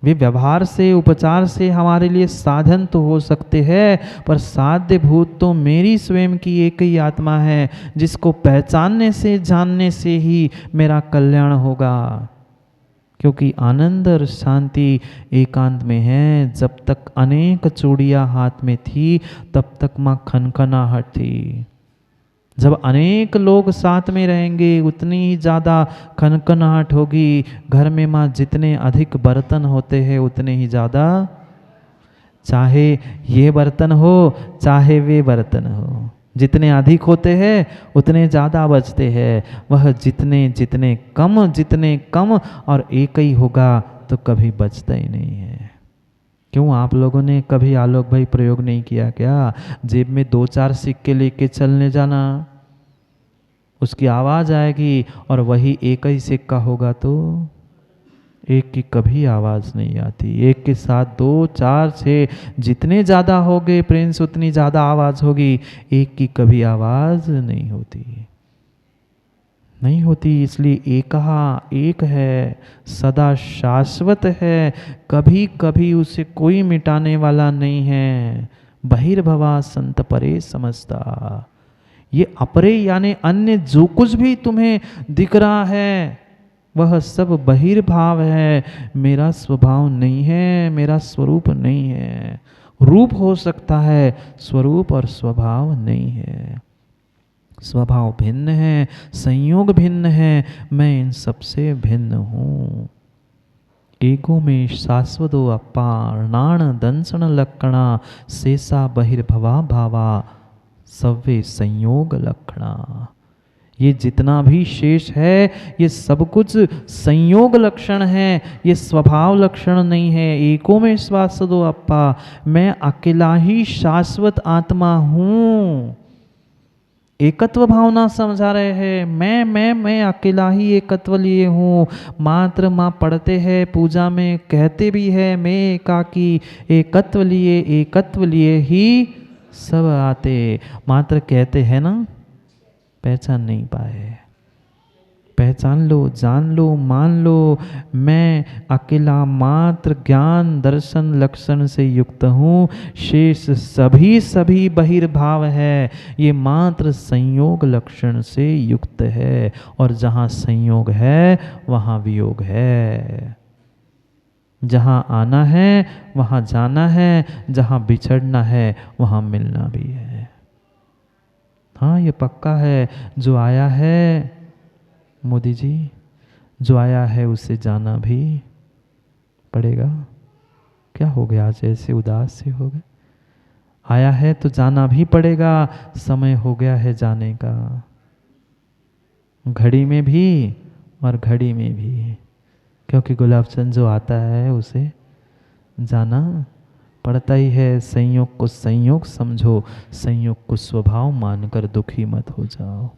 वे व्यवहार से, उपचार से हमारे लिए साधन तो हो सकते हैं, पर साध्य भूत तो मेरी स्वयं की एक ही आत्मा है, जिसको पहचानने से, जानने से ही मेरा कल्याण होगा। क्योंकि आनंद और शांति एकांत में है। जब तक अनेक चूड़ियाँ हाथ में थी, तब तक माँ खनखनाहट थी। जब अनेक लोग साथ में रहेंगे, उतनी ही ज़्यादा खनखनाहट होगी। घर में माँ जितने अधिक बर्तन होते हैं, उतने ही ज़्यादा, चाहे ये बर्तन हो चाहे वे बर्तन हो, जितने अधिक होते हैं उतने ज़्यादा बचते हैं। वह जितने कम और एक ही होगा तो कभी बचता ही नहीं है। क्यों, आप लोगों ने कभी आलोक भाई प्रयोग नहीं किया क्या? जेब में 2-4 सिक्के लेके चलने जाना, उसकी आवाज़ आएगी, और वही एक ही सिक्का होगा तो एक की कभी आवाज़ नहीं आती। एक के साथ 2, 4, 6 जितने ज़्यादा होंगे प्रिंस, उतनी ज़्यादा आवाज़ होगी। एक की कभी आवाज़ नहीं होती, नहीं होती। इसलिए एक है, सदा शाश्वत है, कभी कभी उसे कोई मिटाने वाला नहीं है। बहिर्भवा संत परे समझता। ये अपरे यानी अन्य जो कुछ भी तुम्हें दिख रहा है, वह सब बहिर्भाव है, मेरा स्वभाव नहीं है, मेरा स्वरूप नहीं है। रूप हो सकता है, स्वरूप और स्वभाव नहीं है। स्वभाव भिन्न है, संयोग भिन्न है, मैं इन सबसे भिन्न हूँ। एको में शाश्वतो अपारणाण दंसन लक्षणा शेषा बहिर्भवा भावा सव्वे संयोग लक्षणा। ये जितना भी शेष है, ये सब कुछ संयोग लक्षण है, ये स्वभाव लक्षण नहीं है। एको में शाश्वतो अप्पा, मैं अकेला ही शाश्वत आत्मा हूँ। एकत्व भावना समझा रहे हैं। मैं अकेला ही एकत्व लिए हूँ। मात्र माँ पढ़ते हैं, पूजा में कहते भी है, मैं एकाकी एकत्व लिए ही सब आते। मात्र कहते हैं ना, पहचान नहीं पाए। पहचान लो, जान लो, मान लो, मैं अकेला मात्र ज्ञान दर्शन लक्षण से युक्त हूँ। शेष सभी बहिर्भाव है, ये मात्र संयोग लक्षण से युक्त है। और जहाँ संयोग है वहाँ वियोग है। जहाँ आना है वहाँ जाना है, जहाँ बिछड़ना है वहाँ मिलना भी है। हाँ, ये पक्का है। जो आया है मोदी जी, जो आया है उसे जाना भी पड़ेगा। क्या हो गया, आज ऐसे उदास से हो गए? आया है तो जाना भी पड़ेगा, समय हो गया है जाने का। घड़ी में भी और घड़ी में भी, क्योंकि गुलाब चंद जो आता है उसे जाना पड़ता ही है। संयोग को संयोग समझो, संयोग को स्वभाव मानकर दुखी मत हो जाओ।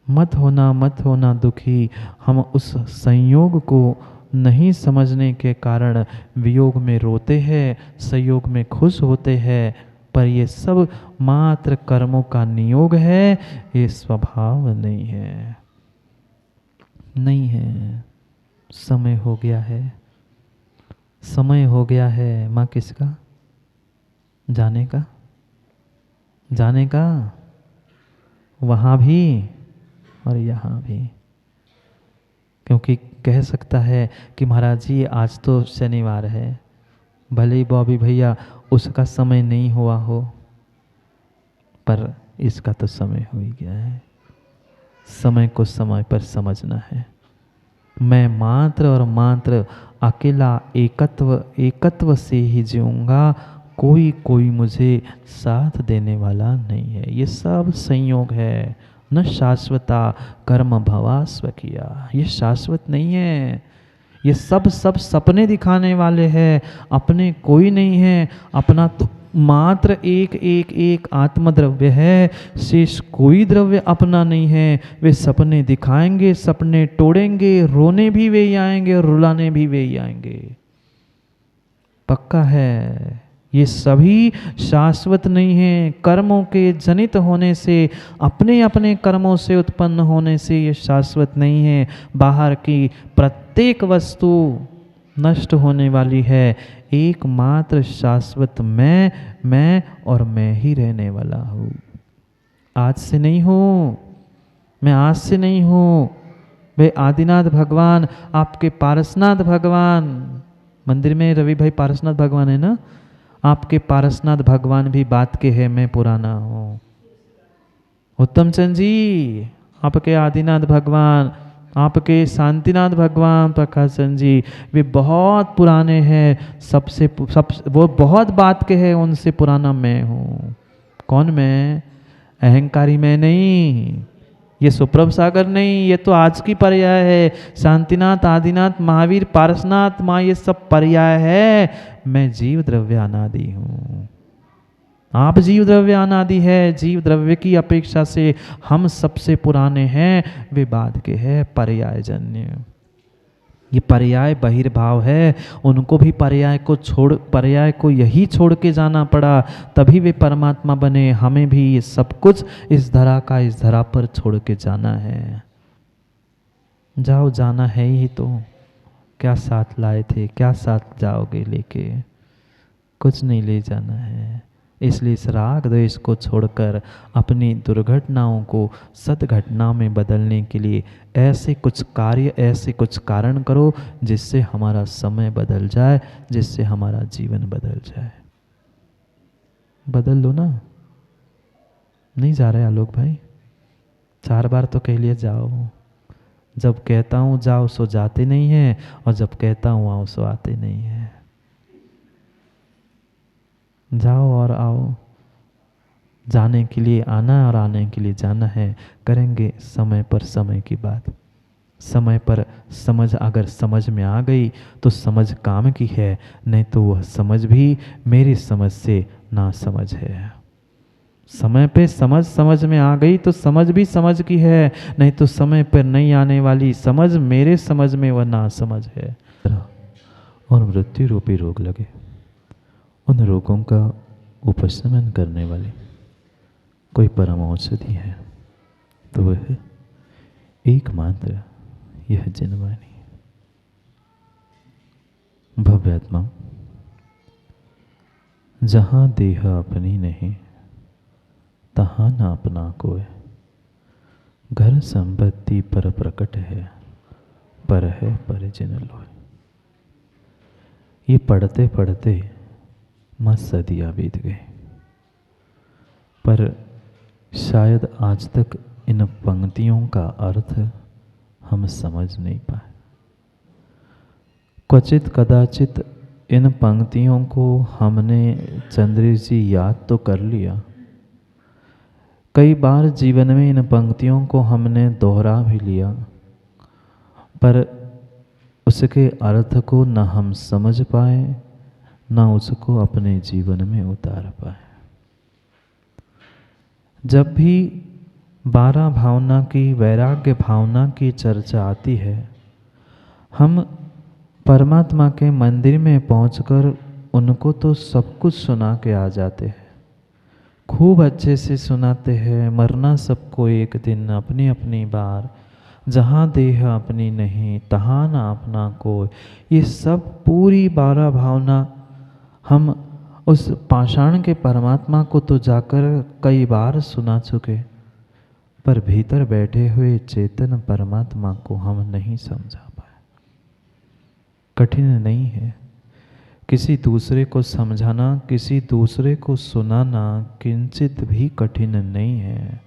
मत होना दुखी। हम उस संयोग को नहीं समझने के कारण वियोग में रोते हैं, संयोग में खुश होते हैं, पर ये सब मात्र कर्मों का नियोग है, ये स्वभाव नहीं है। नहीं है। समय हो गया है, समय हो गया है। माँ किसका? जाने का, जाने का, वहाँ भी और यहाँ भी। क्योंकि कह सकता है कि महाराज जी आज तो शनिवार है, भले ही बॉबी भैया उसका समय नहीं हुआ हो, पर इसका तो समय हो ही गया है। समय को समय पर समझना है। मैं मात्र और मात्र अकेला एकत्व से ही जीऊँगा। कोई मुझे साथ देने वाला नहीं है। ये सब संयोग है। न शाश्वता कर्म भवा स्वकीया, ये शाश्वत नहीं है। ये सब सपने दिखाने वाले हैं, अपने कोई नहीं है। अपना तो मात्र एक आत्मद्रव्य है, शेष कोई द्रव्य अपना नहीं है। वे सपने दिखाएंगे, सपने तोड़ेंगे, रोने भी वे ही आएंगे और रुलाने भी वे ही आएंगे। पक्का है। ये सभी शाश्वत नहीं है। कर्मों के जनित होने से, अपने अपने कर्मों से उत्पन्न होने से ये शाश्वत नहीं है। बाहर की प्रत्येक वस्तु नष्ट होने वाली है। एकमात्र शाश्वत मैं और मैं ही रहने वाला हूँ। आज से नहीं हूँ, मैं आज से नहीं हूँ। वे आदिनाथ भगवान, आपके पारसनाथ भगवान, मंदिर में रवि भाई पारसनाथ भगवान है ना, आपके पारसनाथ भगवान भी बात के हैं, मैं पुराना हूँ। उत्तम चंद जी, आपके आदिनाथ भगवान, आपके शांतिनाथ भगवान प्रकाश चंद जी, वे बहुत पुराने हैं, वो बहुत बात के हैं, उनसे पुराना मैं हूँ। कौन मैं? अहंकारी मैं नहीं, ये सुप्रभ सागर नहीं, ये तो आज की पर्याय है। शांतिनाथ, आदिनाथ, महावीर, पारसनाथ, माँ, ये सब पर्याय है। मैं जीव द्रव्य अनादि हूँ। आप जीव द्रव्य अनादि है। जीव द्रव्य की अपेक्षा से हम सबसे पुराने हैं, वे बाद के हैं, पर्याय जन्य। ये पर्याय बहिर्भाव है, उनको भी पर्याय को यही छोड़ के जाना पड़ा, तभी वे परमात्मा बने। हमें भी ये सब कुछ इस धरा पर छोड़ के जाना है। जाओ, जाना है ही तो। क्या साथ लाए थे, क्या साथ जाओगे लेके? कुछ नहीं ले जाना है। इसलिए इस राग द्वेष को छोड़कर अपनी दुर्घटनाओं को सद्घटना में बदलने के लिए ऐसे कुछ कार्य, ऐसे कुछ कारण करो जिससे हमारा समय बदल जाए, जिससे हमारा जीवन बदल जाए। बदल लो ना। नहीं जा रहे आलोक भाई? 4 बार तो कह लिया जाओ। जब कहता हूँ जाओ सो जाते नहीं हैं, और जब कहता हूँ आओ सो आते नहीं हैं। जाओ और आओ। जाने के लिए आना और आने के लिए जाना है। करेंगे समय पर समय की बात। समय पर समझ अगर समझ में आ गई तो समझ काम की है, नहीं तो वह समझ भी मेरी समझ से ना समझ है। समय पे समझ में आ गई तो समझ भी समझ की है, नहीं तो समय पर नहीं आने वाली समझ मेरे समझ में वह ना समझ है। और मृत्यु रूपी रोग लगे, उन रोगों का उपशमन करने वाली कोई परम औषधि है तो वह एकमात्र यह जिनवाणी। भव्यात्मा, जहाँ देह अपनी नहीं तहाँ न अपना कोय। घर संपत्ति पर प्रकट है, पर है परिजन लोय। ये पढ़ते पढ़ते मत सदियाँ बीत गई, पर शायद आज तक इन पंक्तियों का अर्थ हम समझ नहीं पाए। क्वचित कदाचित इन पंक्तियों को हमने चंद्र जी याद तो कर लिया, कई बार जीवन में इन पंक्तियों को हमने दोहरा भी लिया, पर उसके अर्थ को न हम समझ पाए, न उसको अपने जीवन में उतार पाए। जब भी 12 भावना की, वैराग्य भावना की चर्चा आती है, हम परमात्मा के मंदिर में पहुंचकर उनको तो सब कुछ सुना के आ जाते हैं, खूब अच्छे से सुनाते हैं। मरना सबको एक दिन, अपनी अपनी बार, जहाँ देह अपनी नहीं तहाँ ना अपना कोई। ये सब पूरी 12 भावना हम उस पाषाण के परमात्मा को तो जाकर कई बार सुना चुके, पर भीतर बैठे हुए चेतन परमात्मा को हम नहीं समझा पाए। कठिन नहीं है किसी दूसरे को समझाना, किसी दूसरे को सुनाना किंचित भी कठिन नहीं है।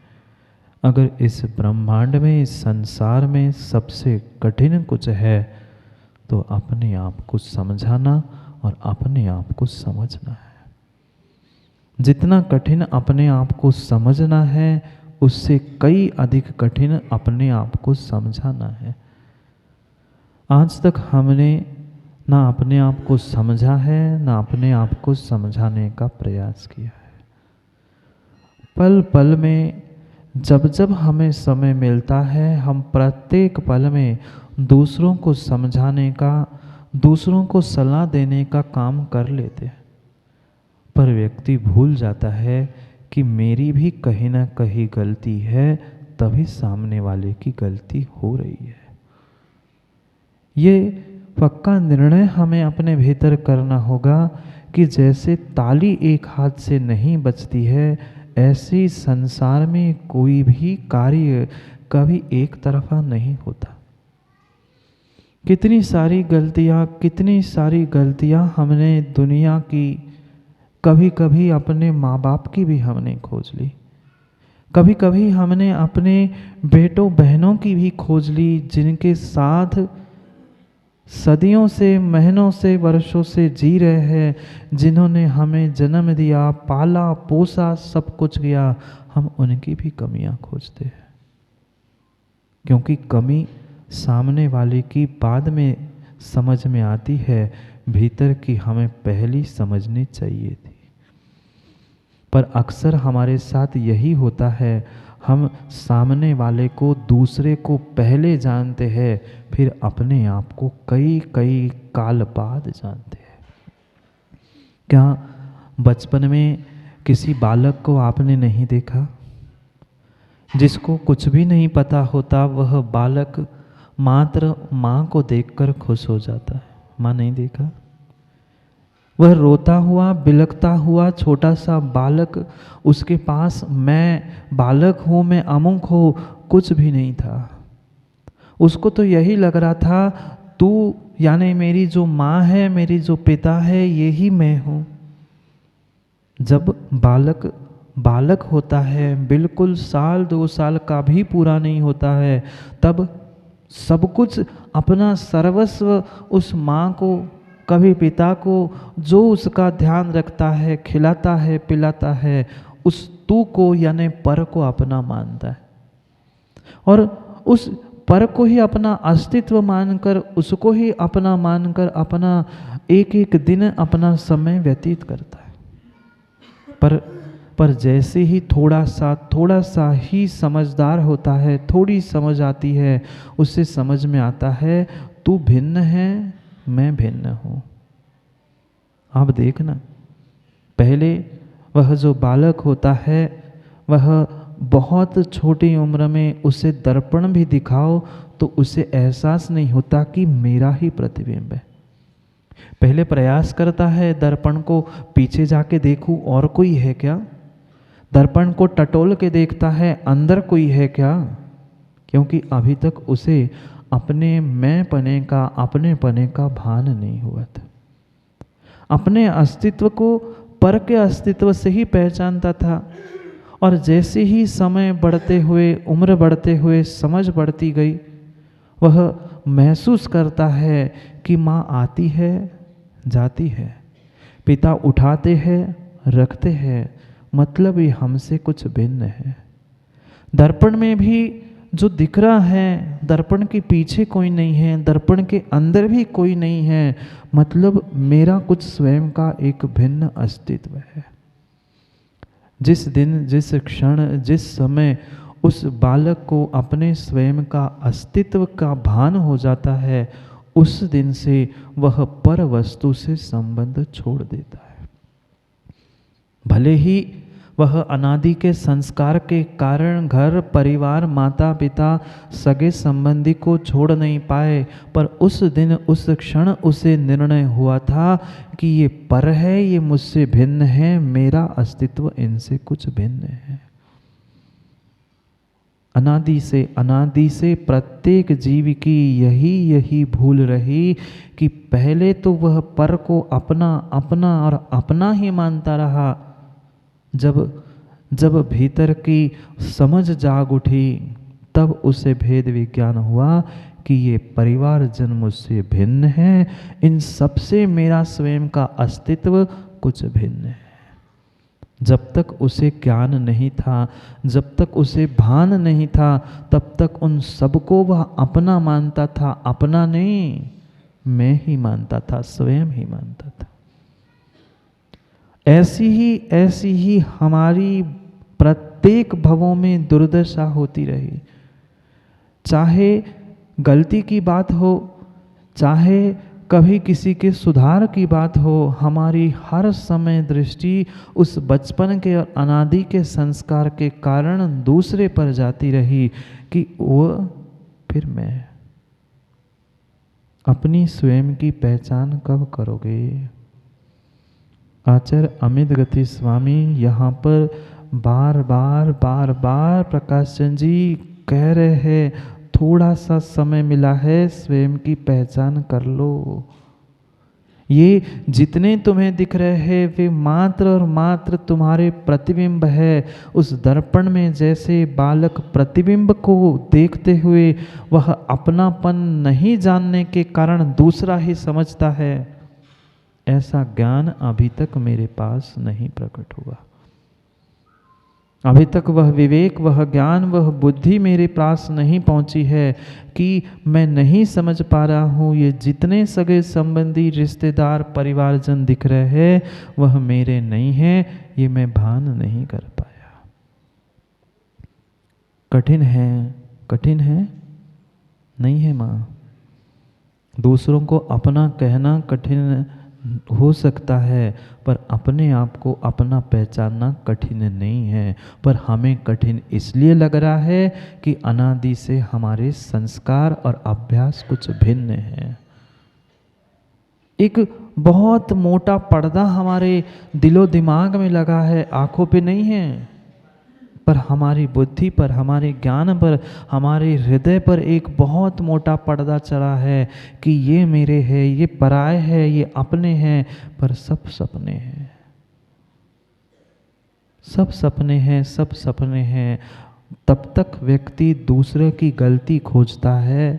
अगर इस ब्रह्मांड में, इस संसार में सबसे कठिन कुछ है तो अपने आप को समझाना और अपने आप को समझना है। जितना कठिन अपने आप को समझना है, उससे कई अधिक कठिन अपने आप को समझाना है। आज तक हमने ना अपने आप को समझा है, ना अपने आप को समझाने का प्रयास किया है। पल पल में जब जब हमें समय मिलता है, हम प्रत्येक पल में दूसरों को समझाने का, दूसरों को सलाह देने का काम कर लेते हैं, पर व्यक्ति भूल जाता है कि मेरी भी कहीं ना कहीं गलती है, तभी सामने वाले की गलती हो रही है। ये पक्का निर्णय हमें अपने भीतर करना होगा कि जैसे ताली एक हाथ से नहीं बजती है, ऐसे संसार में कोई भी कार्य कभी एक तरफा नहीं होता। कितनी सारी गलतियां हमने दुनिया की, कभी कभी अपने माँ बाप की भी हमने खोज ली, कभी कभी हमने अपने बेटों बहनों की भी खोज ली, जिनके साथ सदियों से, महीनों से, वर्षों से जी रहे हैं, जिन्होंने हमें जन्म दिया, पाला पोसा, सब कुछ किया। हम उनकी भी कमियां खोजते हैं, क्योंकि कमी सामने वाले की बाद में समझ में आती है, भीतर की हमें पहली समझनी चाहिए थी। पर अक्सर हमारे साथ यही होता है, हम सामने वाले को, दूसरे को पहले जानते हैं, फिर अपने आप को कई कई काल बाद जानते हैं। क्या बचपन में किसी बालक को आपने नहीं देखा, जिसको कुछ भी नहीं पता होता, वह बालक मात्र माँ को देखकर खुश हो जाता है? माँ नहीं देखा? वह रोता हुआ, बिलखता हुआ छोटा सा बालक, उसके पास मैं बालक हूँ, मैं अमुक हूँ, कुछ भी नहीं था। उसको तो यही लग रहा था, तू यानी मेरी जो माँ है, मेरी जो पिता है, यही मैं हूँ। जब बालक बालक होता है, बिल्कुल 1-2 साल का भी पूरा नहीं होता है, तब सब कुछ अपना सर्वस्व उस माँ को, कभी पिता को, जो उसका ध्यान रखता है, खिलाता है, पिलाता है, उस तू को यानी पर को अपना मानता है, और उस पर को ही अपना अस्तित्व मानकर, उसको ही अपना मानकर अपना एक एक दिन, अपना समय व्यतीत करता है। पर जैसे ही थोड़ा सा ही समझदार होता है, थोड़ी समझ आती है, उससे समझ में आता है, तू भिन्न है, मैं भिन्न हूँ। आप देखना, पहले वह जो बालक होता है, वह बहुत छोटी उम्र में उसे दर्पण भी दिखाओ तो उसे एहसास नहीं होता कि मेरा ही प्रतिबिंब है। पहले प्रयास करता है दर्पण को पीछे जाके देखूं और कोई है क्या, दर्पण को टटोल के देखता है अंदर कोई है क्या, क्योंकि अभी तक उसे अपने मैं पने का, अपने पने का भान नहीं हुआ था। अपने अस्तित्व को पर के अस्तित्व से ही पहचानता था, और जैसे ही समय बढ़ते हुए, उम्र बढ़ते हुए, समझ बढ़ती गई, वह महसूस करता है कि माँ आती है, जाती है, पिता उठाते हैं, रखते हैं, मतलब ये हमसे कुछ भिन्न है। दर्पण में भी जो दिख रहा है, दर्पण के पीछे कोई नहीं है, दर्पण के अंदर भी कोई नहीं है, मतलब मेरा कुछ स्वयं का एक भिन्न अस्तित्व है। जिस दिन, जिस क्षण, जिस समय उस बालक को अपने स्वयं का अस्तित्व का भान हो जाता है, उस दिन से वह पर वस्तु से संबंध छोड़ देता है। भले ही वह अनादि के संस्कार के कारण घर परिवार, माता पिता, सगे संबंधी को छोड़ नहीं पाए, पर उस दिन, उस क्षण उसे निर्णय हुआ था कि ये पर है, ये मुझसे भिन्न है, मेरा अस्तित्व इनसे कुछ भिन्न है। अनादि से प्रत्येक जीव की यही भूल रही कि पहले तो वह पर को अपना और अपना ही मानता रहा। जब भीतर की समझ जाग उठी, तब उसे भेद विज्ञान हुआ कि ये परिवारजन मुझसे भिन्न है, इन सबसे मेरा स्वयं का अस्तित्व कुछ भिन्न है। जब तक उसे ज्ञान नहीं था, जब तक उसे भान नहीं था, तब तक उन सबको वह अपना मानता था। अपना नहीं, मैं ही मानता था, स्वयं ही मानता था। ऐसी ही हमारी प्रत्येक भवों में दुर्दशा होती रही। चाहे गलती की बात हो, चाहे कभी किसी के सुधार की बात हो, हमारी हर समय दृष्टि उस बचपन के और अनादि के संस्कार के कारण दूसरे पर जाती रही कि वो फिर मैं। अपनी स्वयं की पहचान कब करोगे? आचार्य अमित गति स्वामी यहाँ पर बार बार प्रकाश चंद जी कह रहे हैं, थोड़ा सा समय मिला है, स्वयं की पहचान कर लो। ये जितने तुम्हें दिख रहे हैं वे मात्र और मात्र तुम्हारे प्रतिबिंब है। उस दर्पण में जैसे बालक प्रतिबिंब को देखते हुए वह अपनापन नहीं जानने के कारण दूसरा ही समझता है, ऐसा ज्ञान अभी तक मेरे पास नहीं प्रकट हुआ। अभी तक वह विवेक, वह ज्ञान, वह बुद्धि मेरे पास नहीं पहुंची है कि मैं नहीं समझ पा रहा हूँ ये जितने सगे संबंधी, रिश्तेदार, परिवारजन दिख रहे हैं वह मेरे नहीं हैं, ये मैं भान नहीं कर पाया। कठिन है, कठिन है नहीं है माँ। दूसरों को अपना कहना कठिन हो सकता है, पर अपने आप को अपना पहचानना कठिन नहीं है। पर हमें कठिन इसलिए लग रहा है कि अनादि से हमारे संस्कार और अभ्यास कुछ भिन्न है। एक बहुत मोटा पर्दा हमारे दिलो दिमाग में लगा है, आंखों पे नहीं है, पर हमारी बुद्धि पर, हमारे ज्ञान पर, हमारे हृदय पर एक बहुत मोटा पर्दा चढ़ा है कि ये मेरे है, ये पराये है, ये अपने हैं, पर सब सपने हैं, सब सपने हैं, सब सपने हैं। तब तक व्यक्ति दूसरे की गलती खोजता है,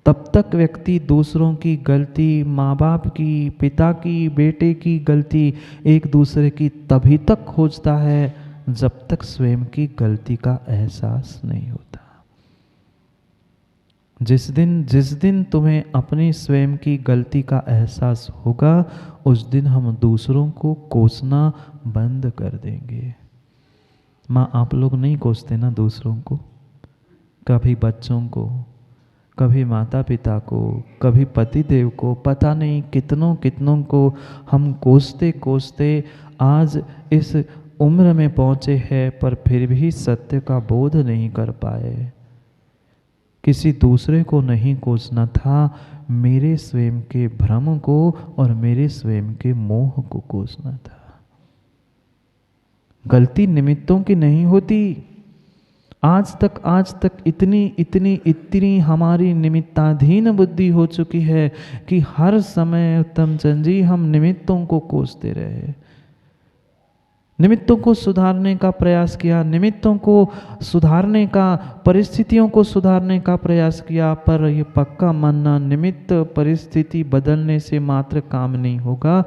तब तक व्यक्ति दूसरों की गलती, माँ बाप की, पिता की, बेटे की गलती, एक दूसरे की तभी तक खोजता है जब तक स्वयं की गलती का एहसास नहीं होता। जिस दिन तुम्हें अपनी स्वयं की गलती का एहसास होगा, उस दिन हम दूसरों को कोसना बंद कर देंगे। माँ, आप लोग नहीं कोसते ना दूसरों को? कभी बच्चों को, कभी माता पिता को, कभी पति देव को, पता नहीं कितनों कितनों को हम कोसते कोसते आज इस उम्र में पहुँचे हैं, पर फिर भी सत्य का बोध नहीं कर पाए। किसी दूसरे को नहीं कोसना था, मेरे स्वयं के भ्रम को और मेरे स्वयं के मोह को कोसना था। गलती निमित्तों की नहीं होती। आज तक इतनी हमारी निमित्ताधीन बुद्धि हो चुकी है कि हर समय उत्तम चंद जी हम निमित्तों को कोसते रहे, निमित्तों को सुधारने का प्रयास किया, निमित्तों को सुधारने का, परिस्थितियों को सुधारने का प्रयास किया, पर ये पक्का मानना निमित्त परिस्थिति बदलने से मात्र काम नहीं होगा।